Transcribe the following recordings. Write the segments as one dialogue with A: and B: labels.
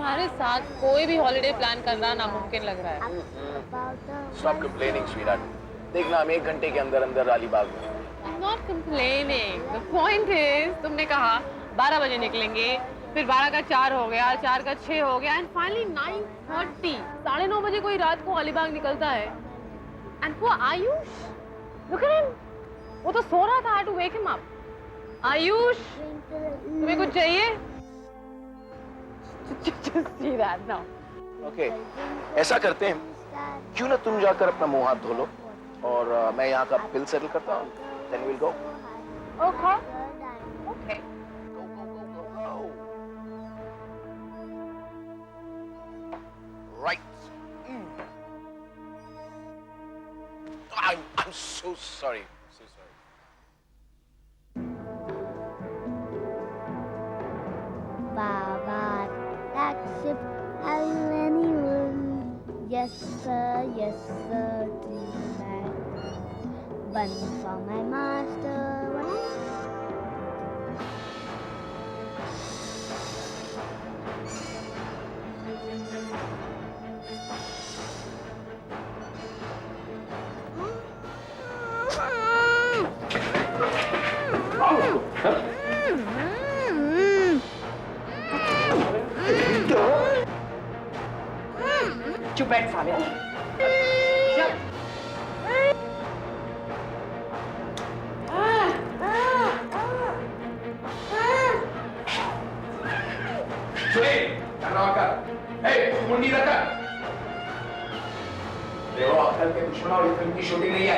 A: तुम्हारे साथ कोई भी हॉलिडे प्लान करना नामुमकिन लग रहा है।
B: Stop complaining, sweetheart. देखना हम 1 घंटे के अंदर अंदर अलीबाग में।
A: I'm not complaining. The point is, तुमने कहा 12 बजे निकलेंगे, फिर 12 का 4 हो गया, 4 का 6 हो गया, and finally 9:30. 9:30 बजे कोई रात को अलीबाग निकलता है। And poor Ayush, look at him. वो तो सो रहा था, I had to wake him up. Ayush, तुम्हें कुछ चाहिए? Just see that now.
B: Okay, ऐसा करते हैं, क्यों ना तुम जाकर अपना मुंह हाथ धो लो और मैं यहाँ का बिल सेटल करता हूँ। Then we'll go.
A: Okay. Okay.
B: Go. Right. I'm so sorry. So sorry.
C: Baba, that ship has many rooms. Yes, sir, tonight. One for my master,
D: चुप बैठ साले।
B: मुंडी रखकर देखो अक्कल के दुश्मन और फिल्म की शूटिंग नहीं है।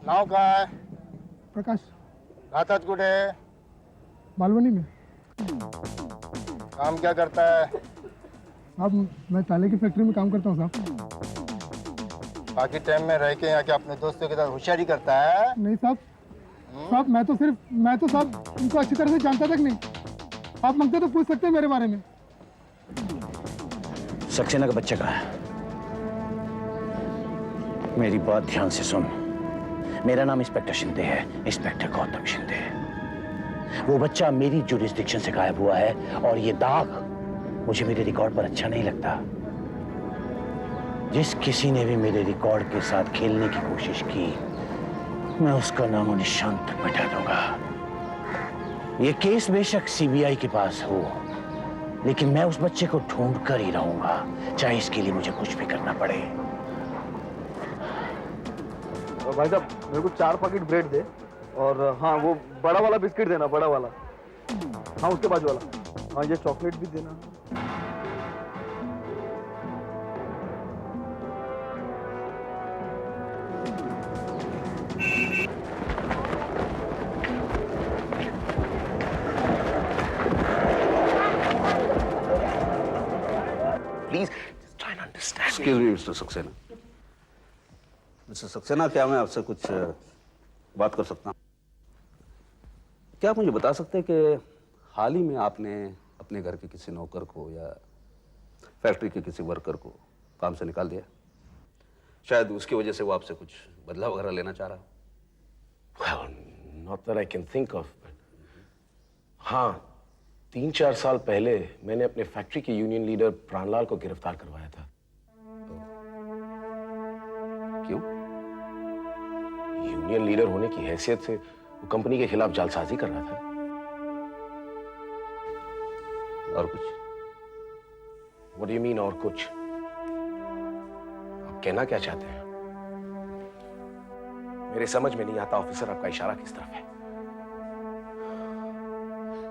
E: नाव कहाँ है?
F: प्रकाश,
E: घातक कुठे है?
F: बालवनी में।
E: काम क्या करता है?
F: साहब, मैं ताले की फैक्ट्री में काम करता हूँ साहब।
E: बाकी टाइम में रह के यहाँ के अपने दोस्तों के साथ होशियारी करता है?
F: नहीं साहब, साहब मैं तो साहब उनको अच्छी तरह से जानता तक नहीं। आप मांगते तो पूछ सकते हैं मेरे बारे में।
G: सक्सेना का बच्चा कहाँ है? मेरी बात ध्यान से सुन। मेरा नाम इंस्पेक्टर शिंदे है, इंस्पेक्टर गौतम शिंदे। वो बच्चा मेरी जुरिस्डिक्शन से गायब हुआ है और ये दाग मुझे मेरे रिकॉर्ड पर अच्छा नहीं लगता। जिस किसी ने भी मेरे रिकॉर्ड के साथ खेलने की कोशिश की, मैं उसका नामो निशान तक मिटा दूंगा। ये केस बेशक सीबीआई के पास हो, लेकिन मैं उस बच्चे को ढूंढ कर ही रहूंगा, चाहे इसके लिए मुझे कुछ भी करना पड़े।
H: भाई साहब, मेरे को 4 पैकेट ब्रेड दे और हाँ वो बड़ा वाला बिस्किट देना, बड़ा वाला। हाँ उसके बाजू वाला। हाँ ये चॉकलेट भी देना।
B: Please, just try and understand.
I: Excuse me, mister Saxena. Mister Saxena, क्या मैं आपसे कुछ बात कर सकता हूँ? क्या आप मुझे बता सकते हैं कि हाल ही में आपने अपने घर के किसी नौकर को या फैक्ट्री के किसी वर्कर को काम से निकाल दिया? शायद उसकी वजह से वो आपसे कुछ बदला वगैरह लेना चाह रहा हो।
B: Well, not that I can think of. हाँ, 3-4 साल पहले मैंने अपने फैक्ट्री के यूनियन लीडर प्राणलाल को गिरफ्तार करवाया था।
I: क्यों?
B: यूनियन लीडर होने की हैसियत से वो कंपनी के खिलाफ जालसाजी कर रहा था।
I: और कुछ?
B: What do you mean और कुछ? आप कहना क्या चाहते हैं? मेरे समझ में नहीं आता ऑफिसर, आपका इशारा किस तरफ है?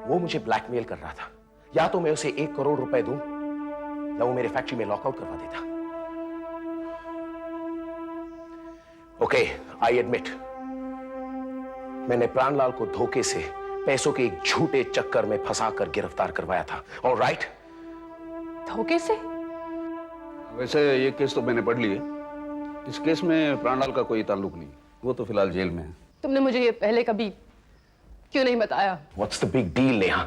B: वो मुझे ब्लैकमेल कर रहा था। या तो मैं उसे 1 करोड़ रुपए दूं या वो मेरे फैक्ट्री में लॉकआउट करवा देता। ओके, आई एडमिट, मैंने प्राणलाल को धोखे से पैसों के एक झूठे चक्कर में फंसाकर गिरफ्तार करवाया था। ऑलराइट?
A: धोखे से?
I: वैसे ये केस तो मैंने पढ़ ली है। इस केस में प्राणलाल का कोई ताल्लुक नहीं, वो तो फिलहाल जेल में है।
A: तुमने मुझे ये पहले कभी क्यों नहीं बताया?
B: What's the big deal, Neha?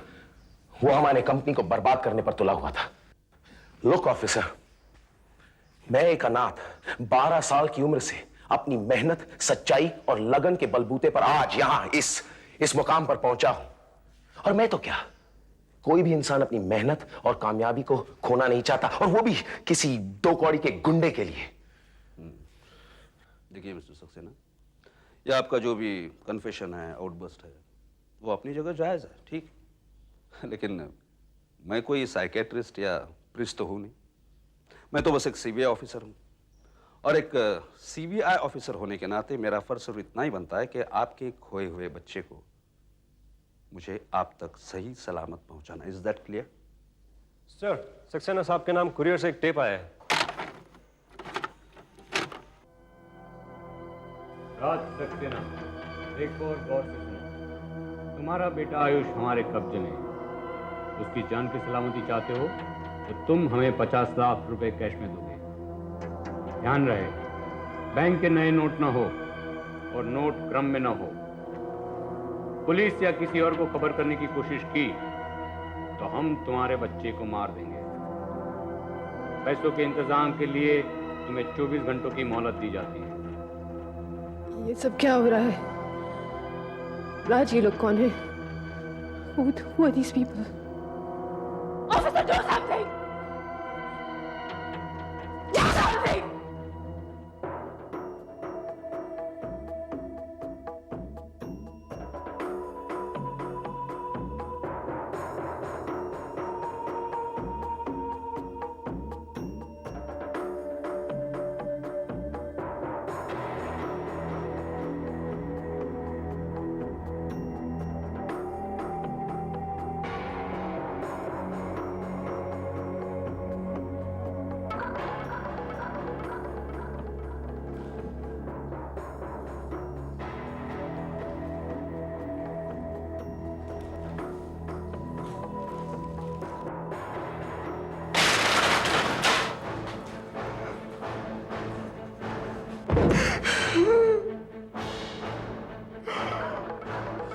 B: वो हमारे कंपनी को बर्बाद करने पर तुला हुआ था। Look, ऑफिसर, मैं एक अनाथ 12 साल की उम्र से अपनी मेहनत, सच्चाई और लगन के बलबूते पर आज यहां इस इस मुकाम पर पहुंचा हूं। और मैं तो क्या, कोई भी इंसान अपनी मेहनत और कामयाबी को खोना नहीं चाहता, और वो भी किसी दो कौड़ी के गुंडे के लिए।
I: देखिए मिस्टर सक्सेना, ये आपका जो भी कन्फेशन है, आउटबर्स्ट है, वो अपनी जगह जायज है, ठीक। लेकिन मैं कोई साइकेट्रिस्ट या प्रिस्ट तो हूं नहीं। मैं तो बस एक सीबीआई ऑफिसर हूं, और एक सीबीआई ऑफिसर होने के नाते मेरा फर्ज सिर्फ इतना ही बनता है कि आपके खोए हुए बच्चे को मुझे आप तक सही सलामत पहुंचाना। Is that clear?
J: Sir, Saxena साहब के नाम कुरियर से एक टेप आया है।
K: राज सक्सेना, एक और गौर से सुनो। तुम्हारा बेटा आयुष हमारे कब्जे में, उसकी जान की सलामती चाहते हो तो तुम हमें 50 लाख रुपए कैश में दोगे। ध्यान रहे, बैंक के नए नोट ना हो और नोट क्रम में ना हो। पुलिस या किसी और को खबर करने की कोशिश की तो हम तुम्हारे बच्चे को मार देंगे। पैसों के इंतजाम के लिए तुम्हें 24 घंटों की मोहलत दी जाती है।
A: ये सब क्या हो रहा है? राज, ये लोग कौन है? Who are these people? Officer, do something! Do something!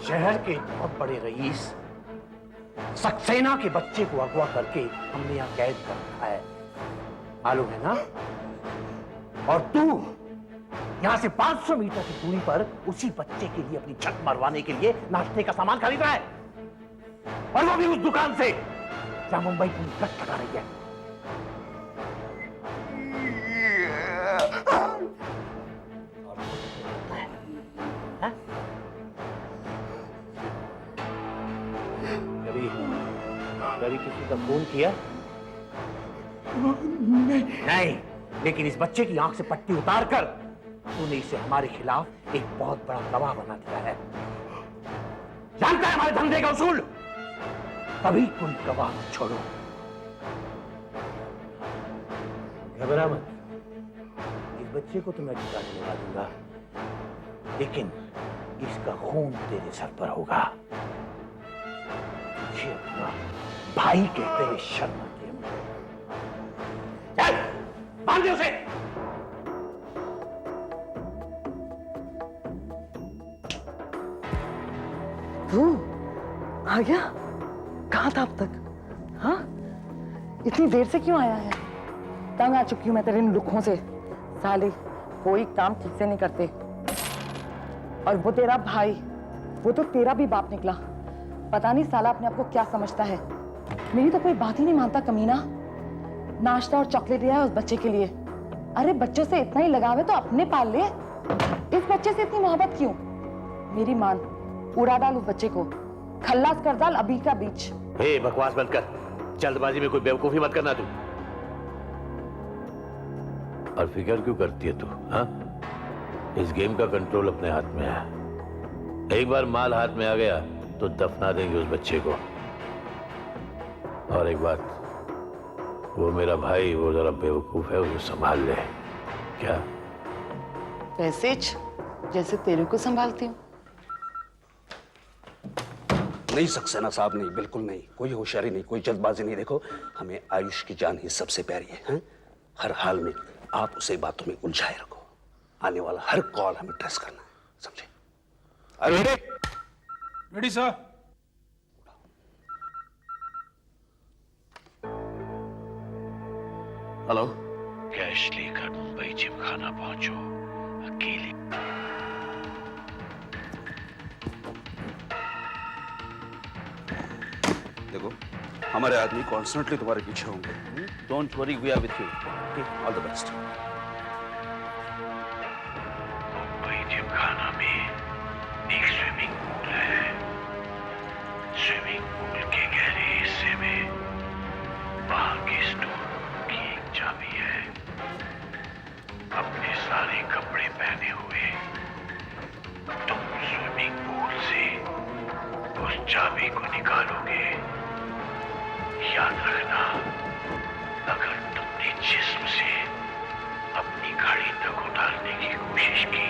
G: शहर के बहुत बड़े रईस सक्सेना के बच्चे को अगवा करके हमने यहां कैद कर रखा है, मालूम है ना? और तू यहां से 500 मीटर की दूरी पर उसी बच्चे के लिए अपनी छत मरवाने के लिए नाश्ते का सामान खरीद रहा है, और वो भी उस दुकान से जहां मुंबई पुलिस गश्त लगा रही है। कभी किसी का फोन किया? नहीं, लेकिन इस बच्चे की आंख से पट्टी उतारकर तूने इसे हमारे खिलाफ एक बहुत बड़ा गवाह बना दिया है। जानता है हमारे धंधे का उसूल, कभी कोई गवाह मत छोड़ो। घबरा मत, इस बच्चे को तो मैं ठिकाने लगा दूंगा, लेकिन इसका खून तेरे सर पर होगा। तुझे अपना भाई कहते हुए शर्म आती है मुझे। चल, बांध दे उसे।
D: तू आ गया? कहाँ था अब तक? हाँ, इतनी देर से क्यों आया है? तंग आ चुकी हूँ मैं तेरे इन लुकों से। साले कोई काम ठीक से नहीं करते, और वो तेरा भाई, वो तो तेरा भी बाप निकला। पता नहीं साला अपने आप को क्या समझता है। मेरी तो कोई बात ही नहीं मानता कमीना। नाश्ता और चॉकलेट दिया है उस बच्चे के लिए। अरे बच्चों से इतना ही लगाव है तो अपने पाल ले। इस बच्चे से इतनी मोहब्बत क्यों? मेरी मान, उड़ा डाल उस बच्चे को, खल्लास कर डाल अभी का बीच।
G: हे, बकवास बंद कर, जल्दबाजी में कोई बेवकूफी मत करना तू। और फिक्र क्यों करती है तू? हाँ, इस गेम का कंट्रोल अपने हाथ में है। एक बार माल हाथ में आ गया तो दफना देंगे उस बच्चे को। और एक बात, वो मेरा भाई, वो जरा बेवकूफ है, उसे संभाल ले। क्या?
D: वैसे जैसे तेरे को संभालती हूँ।
I: नहीं सक्सेना साहब, नहीं, बिल्कुल नहीं। कोई होशियारी नहीं, कोई जल्दबाजी नहीं। देखो, हमें आयुष की जान ही सबसे प्यारी है, हैं? हर हाल में आप उसे बातों में उलझाए रखो। आने वाला हर कॉल हमें ट्रेस करना है, समझे? अरे
F: रेडी सर।
I: हेलो,
G: कैश लेकर मुंबई जिमखाना पहुंचो, अकेले।
I: देखो, हमारे आदमी कॉन्स्टेंटली तुम्हारे पीछे होंगे। Don't worry, we are with you. Okay, all the best.
G: Gymkhana में एक स्विमिंग पूल है। स्विमिंग पूल के गहरे हिस्से में वहां के स्टोर की एक चाबी है। अपने सारे कपड़े पहने हुए तुम स्विमिंग पूल से उस चाबी को निकालोगे। याद रखना, अगर तुमने जिस्म से अपनी गाड़ी तक उतारने की कोशिश की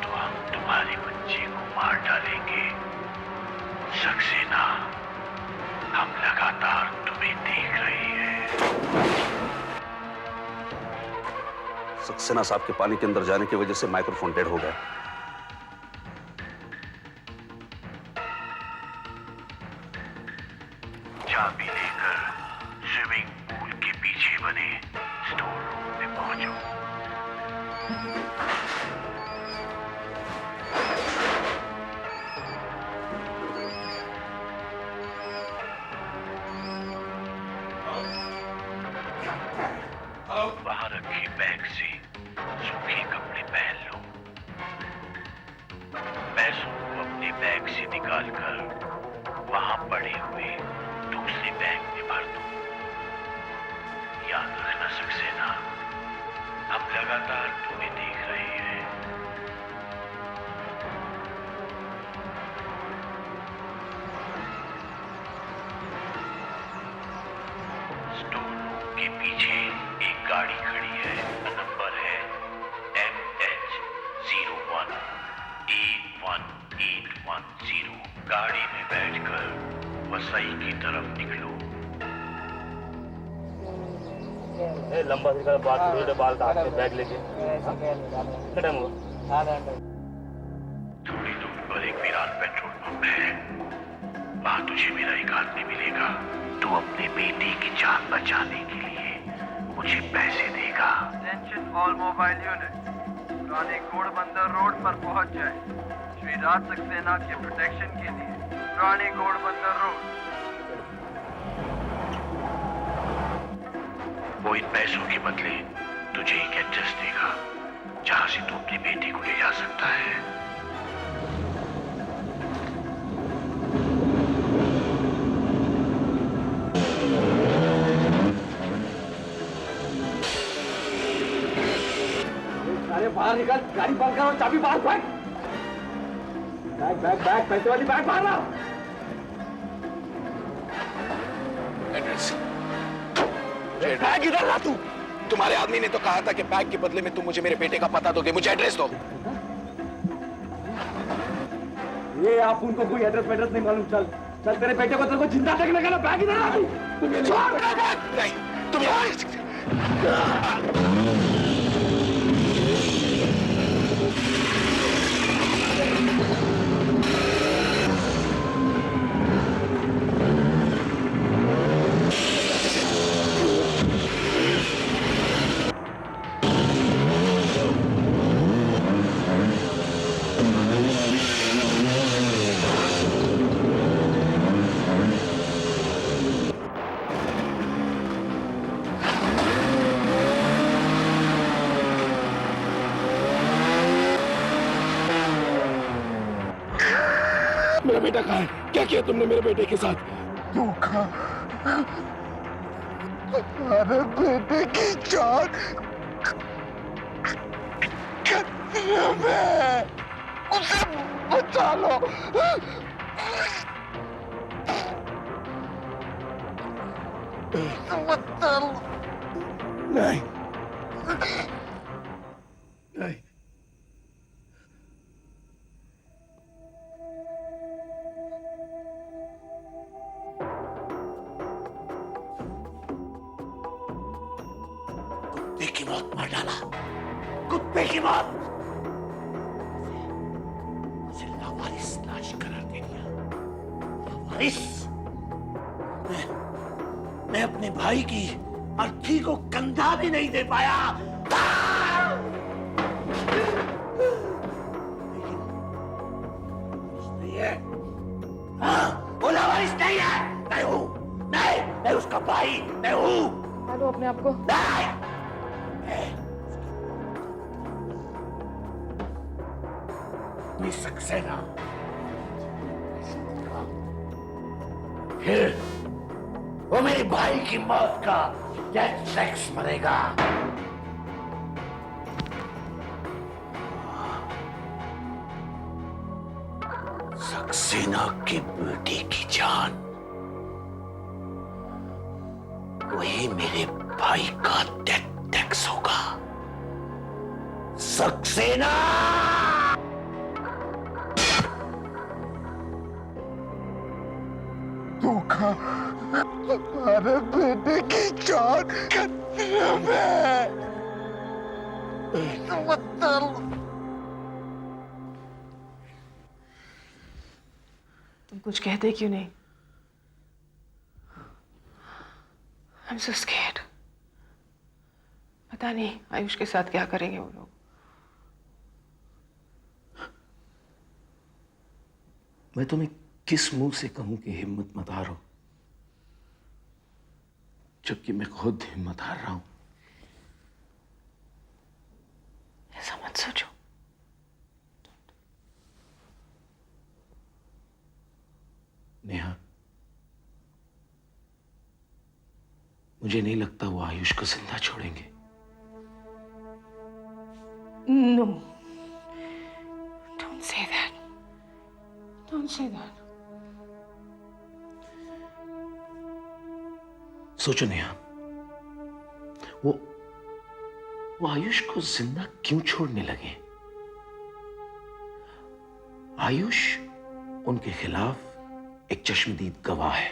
G: तो हम तुम्हारे बच्चे को मार डालेंगे। सक्सेना, हम लगातार तुम्हें देख रहे हैं।
I: सक्सेना साहब के पानी के अंदर जाने की वजह से माइक्रोफोन डेड हो गया।
G: चाबी लेकर स्विमिंग पूल के पीछे बने स्टोर रूम में पहुंचो। वहां रखे बैग से सूखे कपड़े पहन लो। पैसों को अपने बैग से निकालकर वहां पड़े हुए दूसरे बैग में भर दो। याद रखना सक्सेना, हम लगातार तुम्हें देख रहे हैं। स्टोर रूम के पीछे एक गाड़ी खड़ी है। नंबर है MH018110। गाड़ी में बैठकर वसई की तरफ निकलो।
H: लंबा बात बाल काट के बैग लेके
G: थोड़ी दूर पर एक वीरान पेट्रोल पंप है। वहां तुझे मेरा एक आदमी मिलेगा। तू अपने बेटे की जान बचाने के लिए मुझे पैसे देगा।
L: अटेंशन ऑल मोबाइल यूनिट, पुराने घोड़बंदर रोड पर पहुंच जाए। श्री राज सक्सेना के प्रोटेक्शन के लिए पुराने घोड़बंदर रोड।
G: वो इन पैसों के बदले तुझे एक एड्रेस देगा जहां से तू अपने बेटे को ले जा सकता है।
H: अरे बाहर निकल, गाड़ी बंद करो, चाबी बाहर फेंक। बैग बैग बैग, पैसे वाली बैग बाहर लाओ।
B: एड्रेस बैग इधर ला। तू, तुम्हारे आदमी ने तो कहा था कि बैग के बदले में तुम मुझे मेरे बेटे का पता दोगे। मुझे एड्रेस दो।
H: ये आप उनको कोई एड्रेस वेड्रेस नहीं मालूम। चल चल, तेरे बेटे को तेरे को जिंदा देखने का ना। बैग इधर ला। तुम ये
B: नहीं, तुम यहाँ मेरा बेटा कहाँ है? क्या किया तुमने मेरे बेटे के साथ?
F: धोखा। तुम्हारे बेटे की जान खतरे में, उसे बचा लो। बचा लो। नहीं नहीं,
G: कुत्ते की मौत मार डाला। कुत्ते की मौत। उसे लावारिस लाश करार दे दिया। लावारिस। मैं अपने भाई की अर्थी को कंधा भी नहीं दे पाया। लेकिन नहीं है। हाँ, वो लावारिस नहीं है। नहीं हूं, नहीं उसका भाई नहीं हूं।
D: हेलो अपने आप को।
G: नहीं सक्सेना, फिर वो मेरे भाई की मौत का डेथ टैक्स मरेगा। सक्सेना की बेटी की जान, वही मेरे भाई का डेथ टैक्स होगा। सक्सेना!
F: धोखा, हमारे बेटे की जान खतरे में।
A: तुम कुछ कहते क्यों नहीं? I'm so scared. पता नहीं आयुष के साथ क्या करेंगे वो लोग।
B: मैं तुम्हें किस मुंह से कहूं कि हिम्मत मत हारो, जबकि मैं खुद हिम्मत हार रहा हूं।
A: ऐसा मत सोचो।
B: नेहा, मुझे नहीं लगता वो आयुष को जिंदा छोड़ेंगे।
A: No. Don't say that. Don't say that.
B: सोचो नेहा, वो आयुष को जिंदा क्यों छोड़ने लगे? आयुष उनके खिलाफ एक चश्मदीद गवाह है,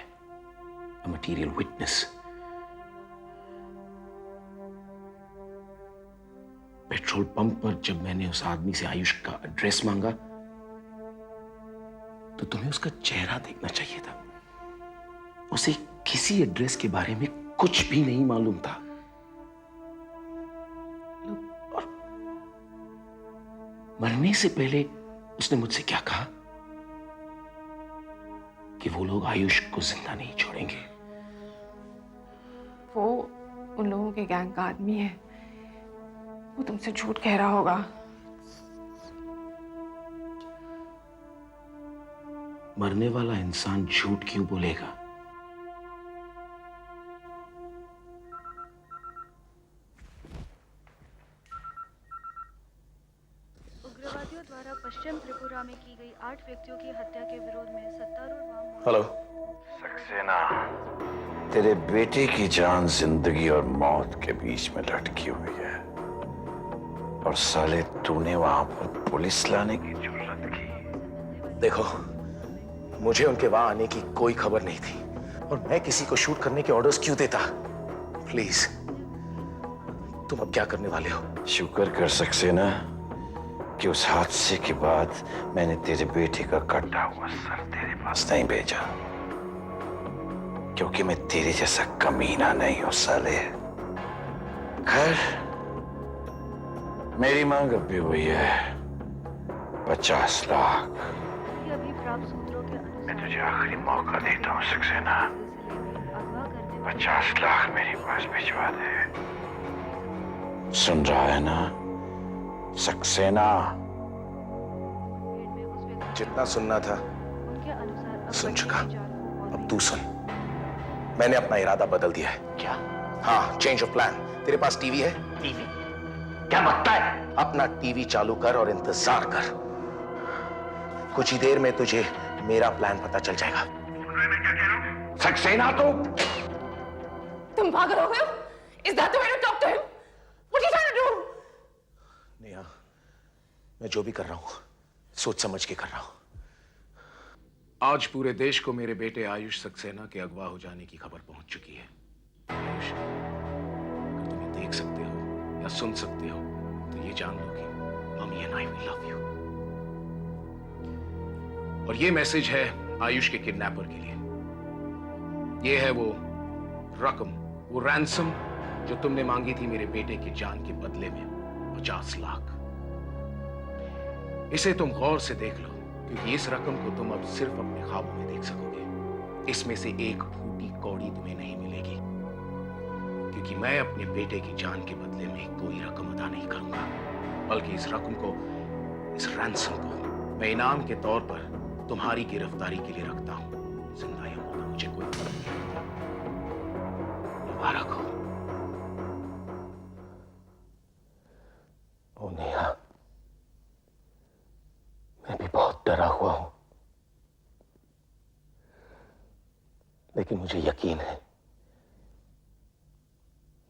B: a material witness. Petrol pump पर जब मैंने उस आदमी से आयुष का एड्रेस मांगा तो तुम्हें उसका चेहरा देखना चाहिए था। उसे किसी एड्रेस के बारे में कुछ भी नहीं मालूम था। और मरने से पहले उसने मुझसे क्या कहा कि वो लोग आयुष को जिंदा नहीं छोड़ेंगे।
A: वो उन लोगों के गैंग का आदमी है। वो तुमसे झूठ कह रहा होगा।
B: मरने वाला इंसान झूठ क्यों बोलेगा?
M: उग्रवादियों द्वारा पश्चिम त्रिपुरा में की गई 8 व्यक्तियों की हत्या के विरोध में सत्तारूढ़ वाम।
B: हेलो
G: सक्सेना, तेरे बेटे की जान जिंदगी और मौत के बीच में लटकी हुई है, और साले तूने वहां पर पुलिस लाने की जरूरत की।
B: देखो, मुझे उनके वहां आने की कोई खबर नहीं थी, और मैं किसी को शूट करने के ऑर्डर्स क्यों देता? प्लीज, तुम अब क्या करने वाले हो?
G: शुक्र कर सक्सेना कि उस हादसे के बाद मैंने तेरे बेटे का कटा हुआ सर तेरे पास नहीं भेजा, क्योंकि मैं तेरे जैसा कमीना नहीं हूं साले। खैर, मेरी मांग अब भी हुई है 50 लाख।
M: अभी प्राप्त सूत्रों के अनुसार
G: मैं तुझे आखिरी मौका देता हूँ सक्सेना, 50 लाख मेरे पास भिजवा दे। सुन रहा है ना सक्सेना?
B: जितना सुनना था सुन चुका, अब तू सुन। मैंने अपना इरादा बदल दिया है।
G: क्या?
B: हाँ, चेंज ऑफ प्लान। तेरे पास टीवी है?
G: टीवी? क्या बकता है?
B: अपना टीवी चालू कर और इंतजार कर। कुछ ही देर में तुझे मेरा प्लान पता चल जाएगा।
G: सक्सेना,
A: तुम पागल हो गए? Is that the way to talk to him? What are you trying to do?
B: Neha, मैं जो भी कर रहा हूं सोच समझ के कर रहा हूं। आज पूरे देश को मेरे बेटे आयुष सक्सेना के अगवा हो जाने की खबर पहुंच चुकी है। आयुष, अगर तुम ये देख सकते हो या सुन सकते हो तो ये जान लो कि mummy and I will love you. और ये मैसेज है आयुष के किडनैपर के लिए। ये है वो रकम, वो रैंसम जो तुमने मांगी थी मेरे बेटे की जान के बदले में, 50 लाख। इसे तुम गौर से देख लो, क्योंकि इस रकम को तुम अब सिर्फ अपने ख्वाबों में देख सकोगे। इसमें से एक फूटी कौड़ी तुम्हें नहीं मिलेगी, क्योंकि मैं अपने बेटे की जान के बदले में कोई रकम अदा नहीं करूंगा, बल्कि इस रकम को, इस रैंसम को मैं इनाम के तौर पर तुम्हारी गिरफ्तारी के लिए रखता हूं। जिंदा या मुर्दा मुझे कोई फर्क नहीं पड़ता। मुबारक हो।
G: ओ नेहा, मैं भी बहुत डरा हुआ हूं, लेकिन मुझे यकीन है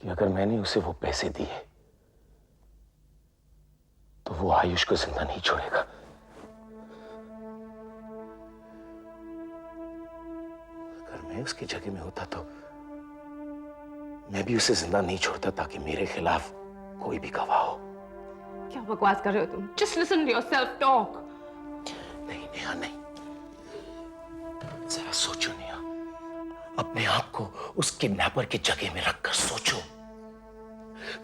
G: कि अगर मैंने उसे वो पैसे दिए तो वो आयुष को जिंदा नहीं छोड़ेगा। अगर मैं उसकी जगह में होता तो मैं भी उसे जिंदा नहीं छोड़ता, ताकि मेरे खिलाफ कोई भी गवाह हो।
A: क्या बकवास कर रहे हो तुम? Just listen to yourself talk.
G: नहीं नेहा, नहीं, जरा सोचो नेहा, अपने आप को उस किडनैपर की जगह में रखकर सोचो।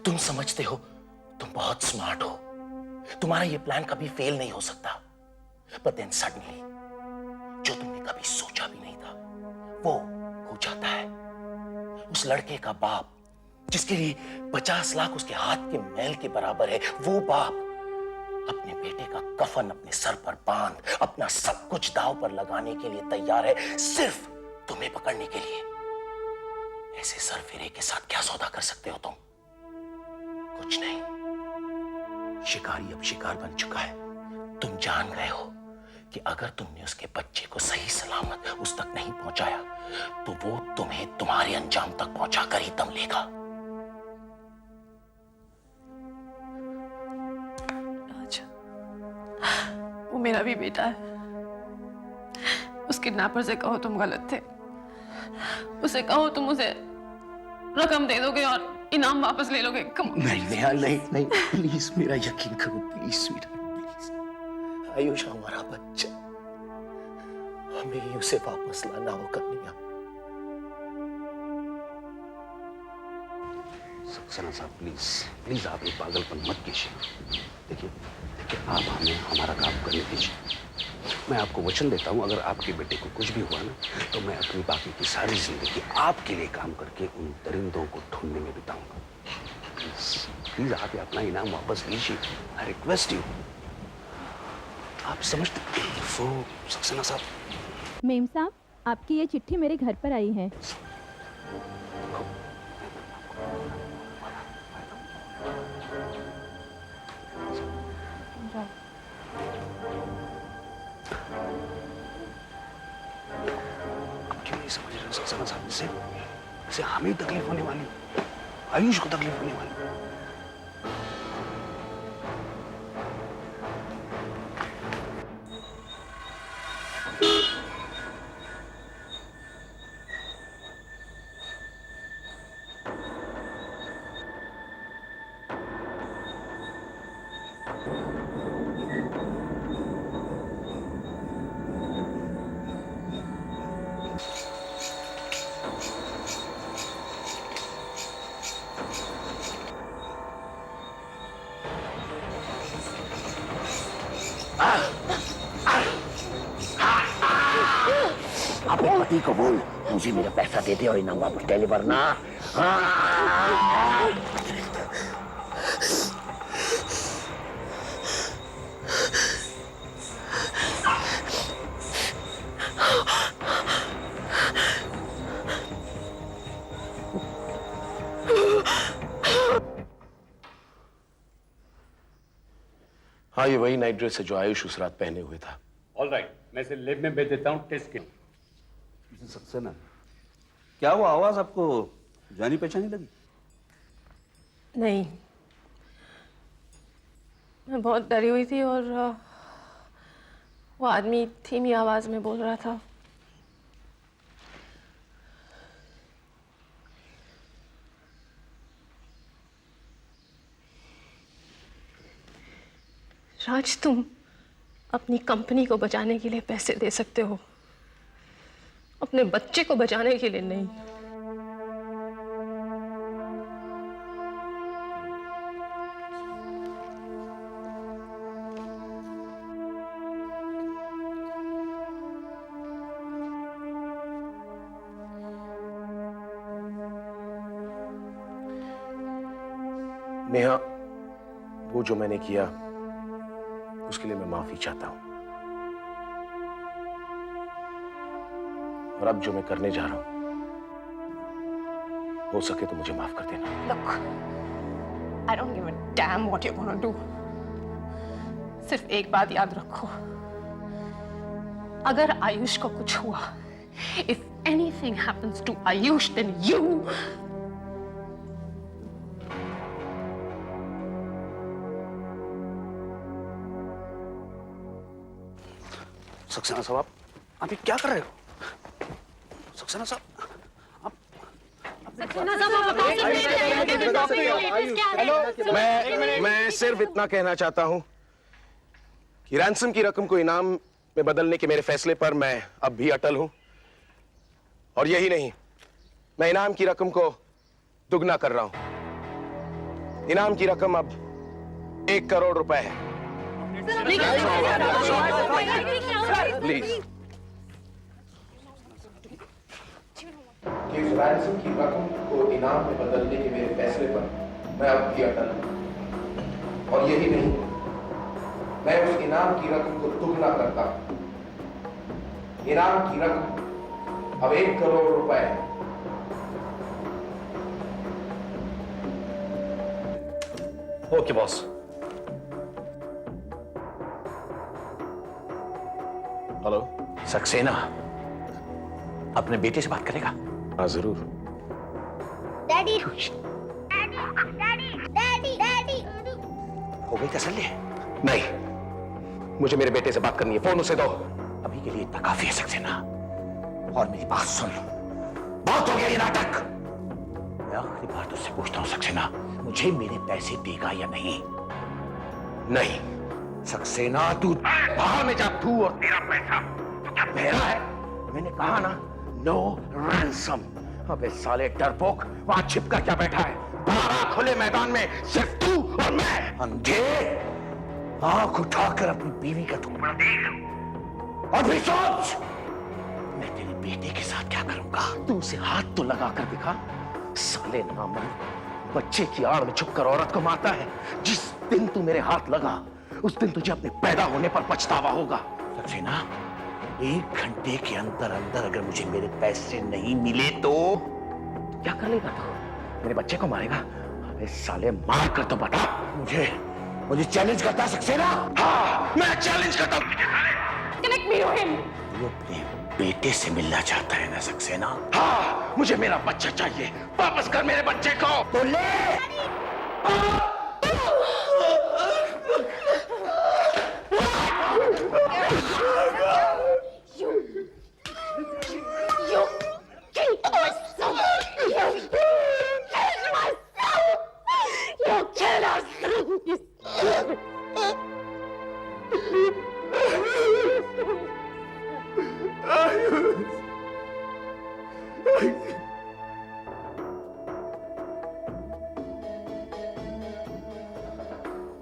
G: तुम समझते हो तुम बहुत स्मार्ट हो, तुम्हारा ये प्लान कभी फेल नहीं हो सकता, बट देन सडनली जो तुमने कभी सोचा भी नहीं था वो हो जाता है। उस लड़के का बाप, जिसके लिए 50 लाख उसके हाथ के मैल के बराबर है, वो बाप अपने बेटे का कफन अपने सर पर बांध अपना सब कुछ दांव पर लगाने के लिए तैयार है, सिर्फ तुम्हें पकड़ने के लिए। ऐसे सरफिरे के साथ क्या सौदा कर सकते हो तुम? कुछ नहीं। शिकारी अब शिकार बन चुका है। तुम जान गए हो कि अगर तुमने उसके बच्चे को सही सलामत उस तक नहीं पहुंचाया तो वो तुम्हें तुम्हारे अंजाम तक पहुंचाकर ही दम लेगा।
A: वो मेरा भी बेटा है। उस किडनैपर से कहो तुम गलत थे, उसे कहो तुम उसे रकम दे दोगे और इनाम वापस ले लोगे।
G: नहीं नेहा, नहीं नहीं, प्लीज मेरा यकीन करो, प्लीज स्वीटहार्ट, प्लीज। आयुष हमारा बच्चा, हमें ही उसे वापस लाना होगा नेहा।
I: सक्सेना साहब, प्लीज प्लीज आप ये पागलपन मत कीजिए। देखिए आप हमें हमारा काम करने दीजिए। मैं आपको वचन देता हूँ, अगर आपके बेटे को कुछ भी हुआ ना तो मैं अपनी बाकी की सारी जिंदगी आपके लिए काम करके उन दरिंदों को ढूंढने में बिताऊंगा। प्लीज प्लीज आप ये अपना इनाम वापस लीजिए, आई रिक्वेस्ट यू। आप समझते वो सक्सेना साहब।
N: मेम साहब, आपकी ये चिट्ठी मेरे घर पर आई है।
I: क्यों नहीं समझ रहे हो सक्सेना साहब? इससे हमें ही तकलीफ होने वाली, आयुष को तकलीफ होने वाली।
G: अपने पति को बोल मुझे मेरा पैसा दे दे और इनाम वापस डिलीवर ना।
B: हाँ, ये वही नाइट ड्रेस है जो आयुष उस रात पहने हुए था।
K: ऑल राइट, मैं इसे लैब में भेज देता हूँ टेस्ट के लिए।
I: सक्सेना, क्या वो आवाज आपको जानी पहचानी लगी?
A: नहीं, मैं बहुत डरी हुई थी और वो आदमी धीमी आवाज में बोल रहा था। राज, तुम अपनी कंपनी को बचाने के लिए पैसे दे सकते हो, अपने बच्चे को बचाने के लिए नहीं।
B: नेहा, वो जो मैंने किया उसके लिए मैं माफी चाहता हूं। और अब जो मैं करने जा रहा हूं, हो सके तो मुझे माफ कर देना।
A: Look, I don't give a damn what you're gonna do. सिर्फ एक बात याद रखो, अगर आयुष को कुछ हुआ, if anything happens to Ayush, then you.
I: Saxena साहब, आप ये क्या कर रहे हो? सक्सेना साहब,
B: मैं सिर्फ इतना कहना चाहता हूं कि रैंसम की रकम को इनाम में बदलने के मेरे फैसले पर मैं अब भी अटल हूं। और यही नहीं, मैं इनाम की रकम को दुगना कर रहा हूं। इनाम की रकम अब 1 करोड़ रुपए है। प्लीज। कि इस रैंसम की रकम को इनाम में बदलने के मेरे फैसले पर मैं अब भी अटल हूं। और यही नहीं, मैं उस इनाम की रकम को दुगना करता हूं। इनाम की रकम अब 1 करोड़ रुपए है।
G: Okay boss.
B: हेलो।
G: सक्सेना अपने बेटे से बात करेगा?
B: हाँ जरूर।
C: डैडी डैडी डैडी डैडी
G: हो गई तसल्ली?
B: नहीं, मुझे मेरे बेटे से बात करनी है। फोन उसे दो।
G: अभी के लिए इतना काफी है सक्सेना। और मेरी बात सुन, बहुत हो गया ये नाटक। मैं आखिरी बार तुझसे पूछता हूं सक्सेना, मुझे मेरे पैसे देगा या नहीं?
B: नहीं।
G: सक्सेना तू बाहर में जा, तू और तेरा पैसा। तू क्या बहरा है? मैंने कहा ना, नो रैंसम। अबे साले डरपोक, वहां छिपकर क्या बैठा है? बाहर खुले मैदान में सिर्फ तू और मैं। अंधे, आंख उठाकर अपनी बीवी का टुकड़ा देख और फिर सोच, मैं तेरे बेटे के साथ क्या करूंगा? तू उसे हाथ तो लगा कर दिखा। साले नामर्द, बच्चे की आड़ में छुपकर औरत को मारता है। जिस दिन तू मेरे हाथ लगा, उस दिन तुझे अपने पैदा होने पर पछतावा होगा। सक्सेना, 1 घंटे के अंदर अंदर अगर मुझे मेरे पैसे नहीं मिले तो क्या कर लेगा तू? मेरे बच्चे को मारेगा? अबे साले, मार कर तो बता। मुझे चैलेंज करता है सक्सेना? हाँ, मैं चैलेंज करता हूँ।
A: Connect me to him.
G: तू अपने बेटे से मिलना चाहता है ना सक्सेना?
B: हाँ, मुझे मेरा बच्चा चाहिए। वापस कर मेरे बच्चे को।
G: तो ले।
A: You killed my son. You killed my son. You killed our son.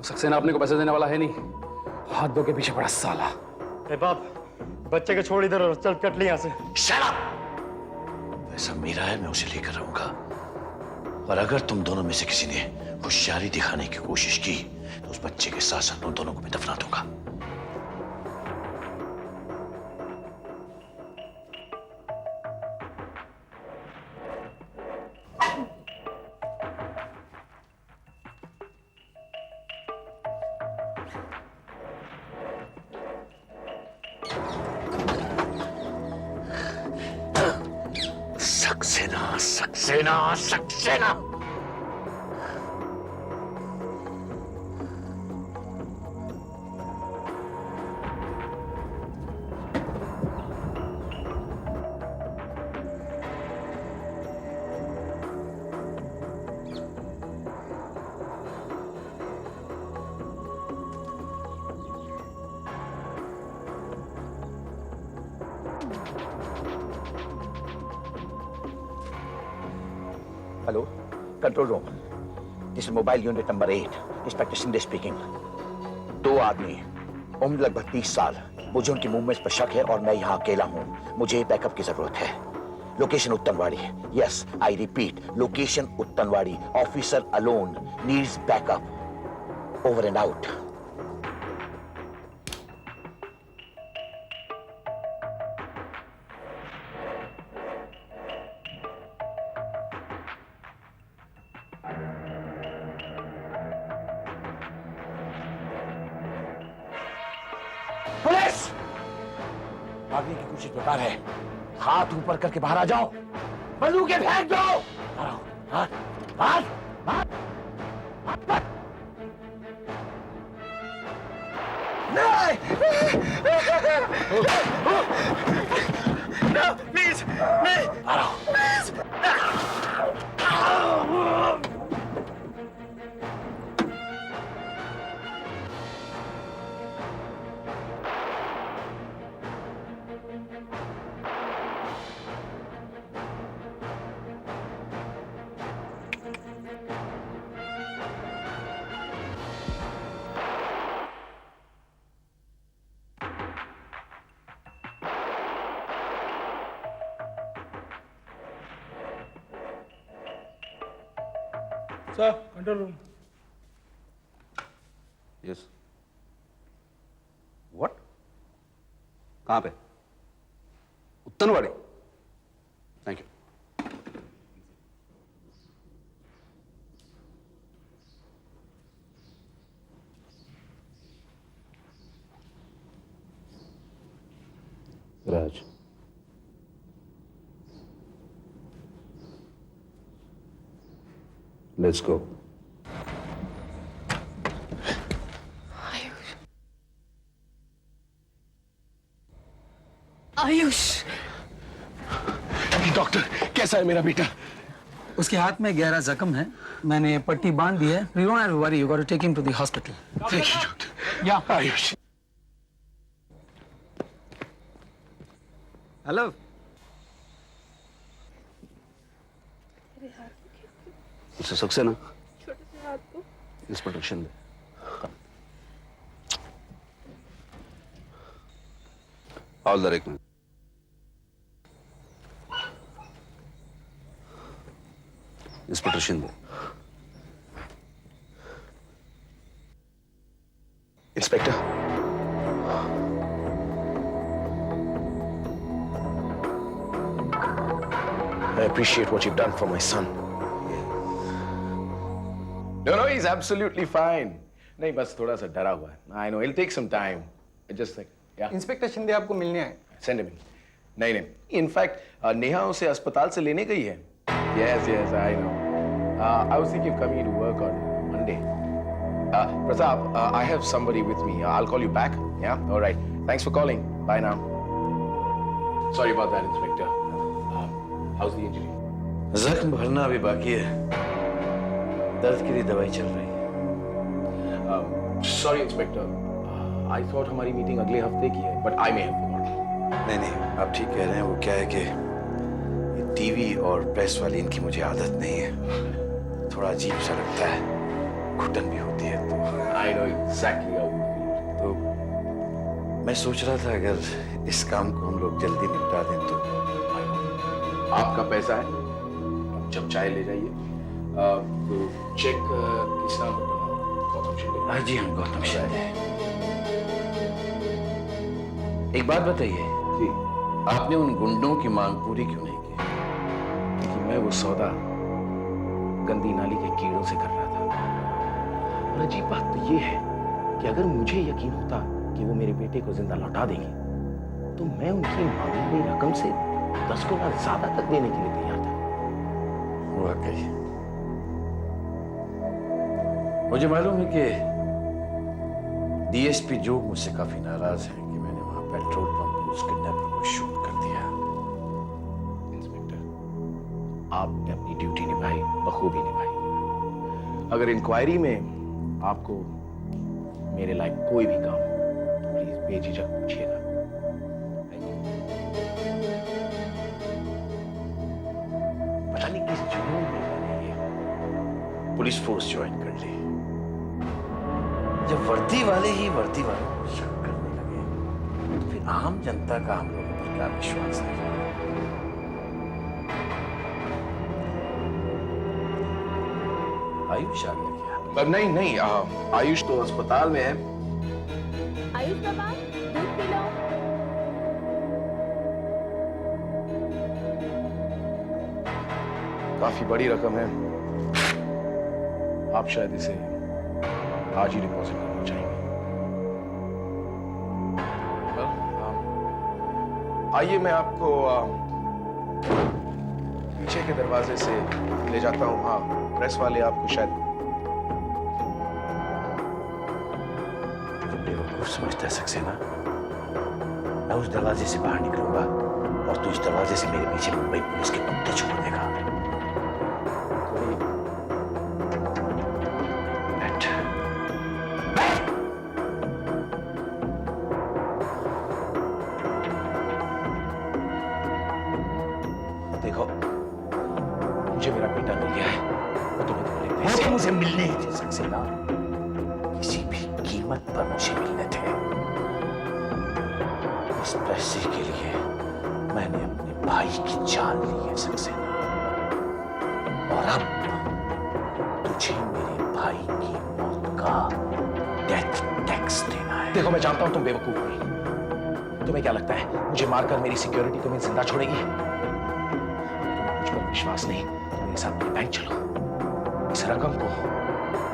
H: Saxena अपने को पैसे देने वाला है नहीं। हाथ धो के पीछे पड़ा साला।
J: ए बाप, बच्चे के छोड़ इधर और चल कट ले यहाँ से।
G: Shut up! पैसा मेरा है, मैं उसे लेकर रहूंगा। और अगर तुम दोनों में से किसी ने होशियारी दिखाने की कोशिश की तो उस बच्चे के साथ साथ उन दोनों को भी दफना दूंगा। Saxena, Saxena, Saxena. Hello, control room. This is mobile unit number 8, inspector Shinde speaking. 2 आदमी, उम्र लगभग 30 साल। मुझे उनकी मूवमेंट्स पर शक है और मैं यहाँ अकेला हूँ। मुझे बैकअप की जरूरत है। Location Uttanwadi. Yes, I repeat, location Uttanwadi. Officer alone needs backup. Over and out. Police! भागने की कोशिश बेकार है। हाथ ऊपर करके बाहर आ जाओ। बंदूकें फेंक दो। हाथ, हाथ, हाथ, हाथ। No, please, please,
F: sir, control room.
I: Yes. What? कहाँ पे? Uttanwadi. Thank you. Raj, let's go.
A: Ayush.
B: Doctor, कैसा है मेरा बेटा?
O: उसके हाथ में गहरा जख्म है। मैंने पट्टी बांध दी है। You don't have to worry. You got to take him to the hospital.
B: Thank you, doctor.
O: Yeah.
B: Ayush.
O: Hello.
I: Mister Saxena,
A: छोटे से हाथ को
I: इस प्रोटेक्शन दे। हवलदार, एक मिनट। इस protection they.
B: Inspector, I appreciate what you've done for my son. No, he's absolutely fine. नहीं, बस थोड़ा सा डरा हुआ है. I know, it'll take some time. Just like, yeah.
O: Inspector Shinde आपको मिलने आए।
B: Send him in. नहीं, in fact, नेहा उसे अस्पताल से लेने गई है. Yes, I know. I was thinking of coming to work on Monday. Pratap, I have somebody with me. I'll call you back. Yeah? All right. Thanks for calling. Bye now. Sorry about that, Inspector. How's the injury?
G: जख्म भरना अभी बाकी है। दर्द के लिए दवाई चल रही है।
B: Sorry, Inspector. I thought हमारी मीटिंग अगले हफ्ते की है, but I may have forgotten.
G: नहीं, आप ठीक कह रहे हैं। वो क्या है कि ये टीवी और प्रेस वाली इनकी मुझे आदत नहीं है। थोड़ा अजीब सा लगता है, घुटन भी होती है तो।
B: I know exactly how you feel.
G: तो मैं सोच रहा था अगर इस काम को हम लोग जल्दी निपटा दें तो।
B: आपका पैसा है, आप जब चाहे ले जाइए। तो चेक किस नाम पर बना? गौतम शिंदे।
G: हाँ जी, हम गौतम शिंदे। एक बात बताइए
B: जी,
G: आपने उन गुंडों की मांग पूरी क्यों नहीं की?
B: कि मैं वो सौदा गंदी नाली के कीड़ों से कर रहा था। और अजीब बात तो ये है कि अगर मुझे यकीन होता कि वो मेरे बेटे को जिंदा लौटा देंगे, तो मैं उनकी मांगी गई रकम से 10 गुना ज्यादा तक देने के लिए तैयार था।
G: वाकई मुझे मालूम है कि डीएसपी जोग मुझसे काफी नाराज है कि मैंने वहां पेट्रोल पंप पर उस किडनैपर को शूट कर दिया।
B: इंस्पेक्टर, आपने अपनी ड्यूटी निभाई, बखूबी निभाई। अगर इंक्वायरी में आपको मेरे लायक कोई भी काम हो तो प्लीज बेझिझक पूछिएगा।
G: पता नहीं किस जुनून में मैंने ये पुलिस फोर्स ज्वाइन कर ली। जब वर्दी वाले ही वर्दी वालों को शक करने लगे तो फिर आम जनता का हम लोगों पर क्या विश्वास है?
I: आयुष आ गया क्या?
B: नहीं नहीं, आयुष तो अस्पताल में है।
N: आयुष बाबा दूध पी लो।
B: काफी बड़ी रकम है, आप शायद इसे आज ही डिपॉजिट करना चाहेंगे। आइए मैं आपको पीछे के दरवाजे से ले जाता हूँ। हाँ, प्रेस वाले आपको शायद
G: बेवकूफ समझता है सक्सेना। मैं उस दरवाजे से बाहर निकलूंगा और तू इस दरवाजे से मेरे पीछे मुंबई पुलिस के कुत्ते छोड़ देगा।
B: देखो, मुझे मेरा बेटा मिल गया है, वो तुम्हें थोड़े पैसे
G: मुझे मिलने ही थे सक्सेना, किसी भी कीमत पर मुझे मिलने थे। उस पैसे के लिए मैंने अपने भाई की जान ली है सक्सेना, और अब तुझे मेरे भाई की मौत का डेथ टैक्स देना है।
B: देखो, मैं जानता हूं तुम बेवकूफ नहीं। तुम्हें क्या लगता है मुझे मारकर मेरी सिक्योरिटी तुम्हें जिंदा छोड़ेगी? मुझ पर विश्वास नहीं तो मेरे साथ मेरे बैंक चलो। इस रकम को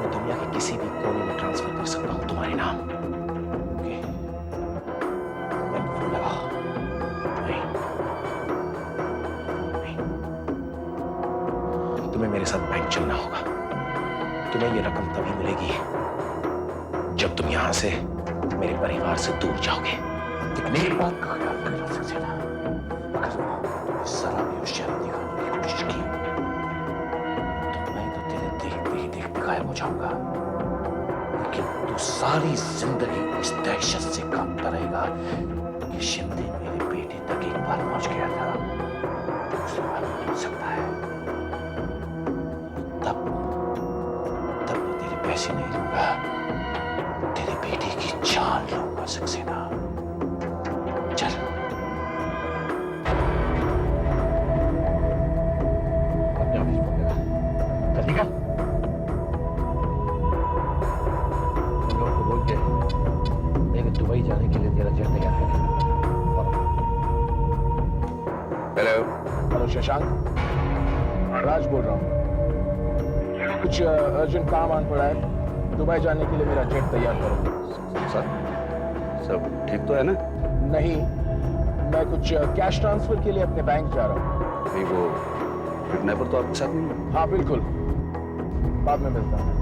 B: मैं दुनिया के किसी भी कोने में ट्रांसफर कर सकता हूं तुम्हारे नाम। ओके, फोन लगाओ। नहीं, तुम्हें मेरे साथ बैंक चलना होगा। तुम्हें ये रकम तभी मिलेगी जब तुम यहां से मेरे परिवार से दूर जाओगे।
G: मेरी बात का ख्याल करना सक्सेना। अगर जरा भी होशियारी दिखाने की कोशिश की तो मैं तो तेरे देखते ही देखते गायब हो जाऊंगा। लेकिन तू सारी जिंदगी इस दहशत से कांपता रहेगा कि शिंदे मेरे बेटे तक एक बार पहुंच गया था, दूसरी बार नहीं पहुंच सकता है। तब मैं तेरे पैसे नहीं लूंगा, तेरे बेटे की जान लूंगा सक्सेना। चल।
B: चलेगा? तुम लोगों को बोल के लेकिन दुबई जाने के लिए तेरा जेट तैयार है। हेलो शशांक, राज बोल रहा हूँ। कुछ अर्जेंट काम आन पड़ा है, दुबई जाने के लिए मेरा जेट तैयार करो।
I: सर, सब ठीक तो है ना?
B: नहीं, मैं कुछ कैश ट्रांसफर के लिए अपने बैंक जा रहा हूँ।
I: नहीं, वो किडनैपर तो आपके साथ नहीं है?
B: हाँ बिल्कुल, बाद में मिलता हूँ।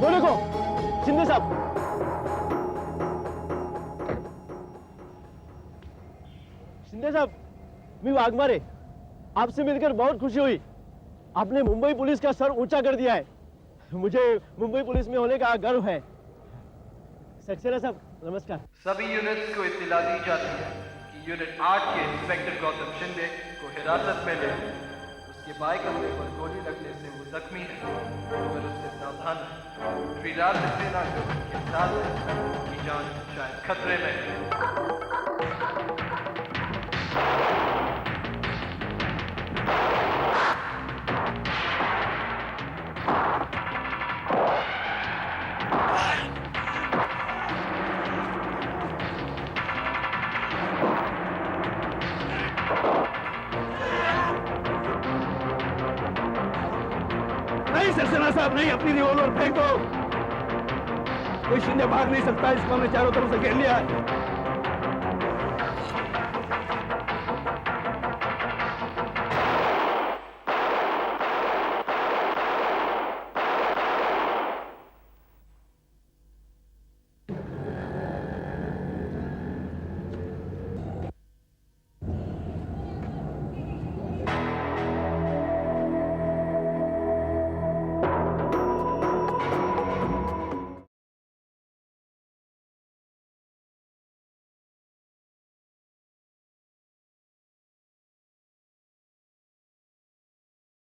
H: वो देखो, शिंदे साहब। शिंदे साहब, मैं वाघमारे, आपसे मिलकर बहुत खुशी हुई। आपने मुंबई पुलिस का सर ऊंचा कर दिया है। मुझे मुंबई पुलिस में होने का गर्व है। सक्सेना साहब, नमस्कार।
L: सभी यूनिट्स को इत्तला दी जाती है कि यूनिट 8 के इंस्पेक्टर गौतम शिंदे को हिरासत में ले। उसके बाएं कंधे पर गोली लगने से वो जख्मी है, मगर उससे सावधान है। श्री राज सक्सेना को के साथ की जान शायद खतरे में है।
H: नहीं सक्सेना साहब, नहीं, अपनी रिवॉल्वर फेंको। कोई शिंदे भाग नहीं सकता, इसको हमने चारों तरफ से घेर लिया है।